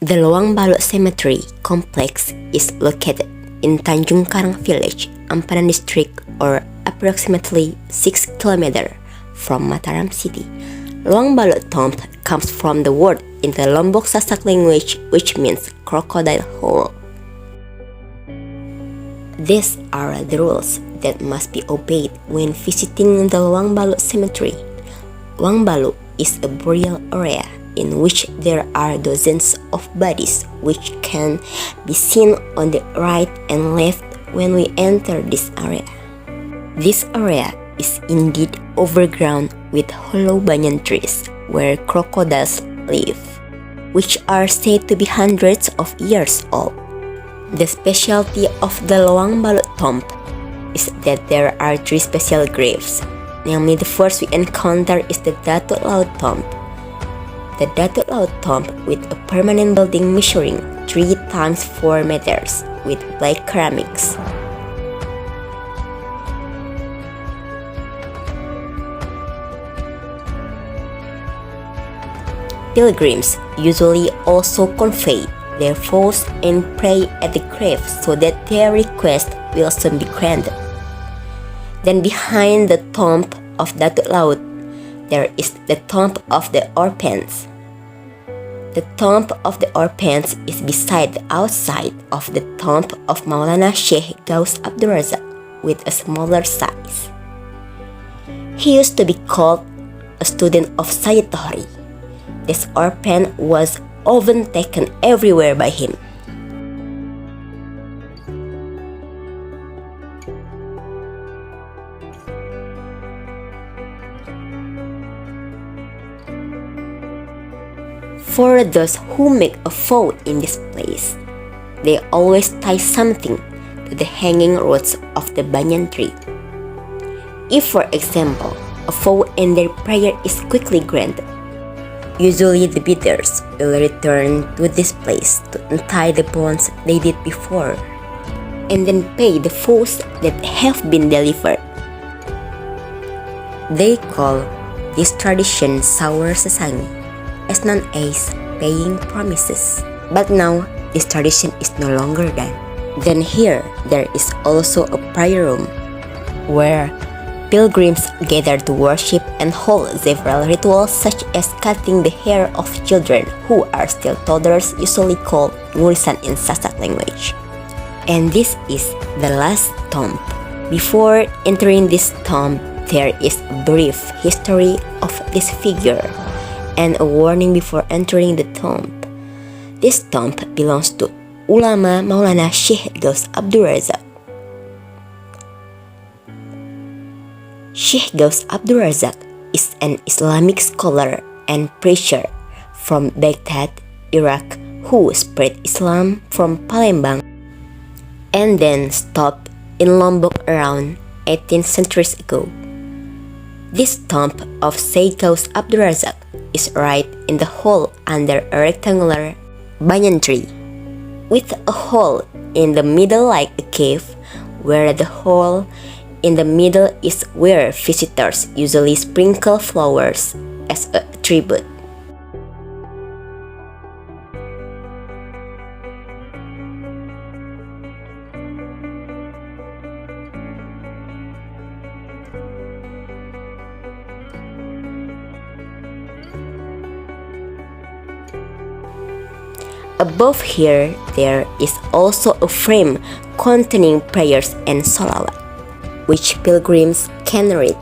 The Loang Baloq Cemetery Complex is located in Tanjung Karang Village, Amparan District, or approximately 6 km from Mataram City. Loang Baloq tomb comes from the word in the Lombok Sasak language which means crocodile hole. These are the rules that must be obeyed when visiting the Loang Baloq Cemetery. Loang Baloq is a burial area in which there are dozens of bodies which can be seen on the right and left when we enter this area. This area is indeed overgrown with hollow banyan trees where crocodiles live, which are said to be hundreds of years old. The specialty of the Loang Baloq tomb is that there are 3 special graves. Namely, the first we encounter is the Datuk Laut tomb. The Datuk Laut tomb with a permanent building measuring 3 times 4 meters with black ceramics. Pilgrims usually also convey their vows and pray at the grave so that their request will soon be granted. Then behind the tomb of Datuk Laut, there is the tomb of the orphans. The tomb of the orphans is beside the outside of the tomb of Maulana Sheikh Gaus Abdul Razak with a smaller size. He used to be called a student of Sayyid Tohri. This orphan was often taken everywhere by him. For those who make a vow in this place, they always tie something to the hanging roots of the banyan tree. If, for example, a vow and their prayer is quickly granted, usually the bidders will return to this place to untie the bonds they did before, and then pay the vows that have been delivered. They call this tradition Sawar Sesangi, as known as paying promises. But now, this tradition is no longer done. Then here, there is also a prayer room, where pilgrims gather to worship and hold several rituals such as cutting the hair of children who are still toddlers, usually called ngurisan in Sasak language. And this is the last tomb. Before entering this tomb, there is a brief history of this figure and a warning before entering the tomb. This tomb belongs to Ulama Maulana Sheikh Gaus Abdul Razak. Sheikh Gaus Abdul Razak is an Islamic scholar and preacher from Baghdad, Iraq, who spread Islam from Palembang and then stopped in Lombok around 18 centuries ago. This tomb of Sheikh Gaus Abdul Razak is right in the hole under a rectangular banyan tree, with a hole in the middle like a cave, where the hole in the middle is where visitors usually sprinkle flowers as a tribute. Above here, there is also a frame containing prayers and salawat, which pilgrims can read.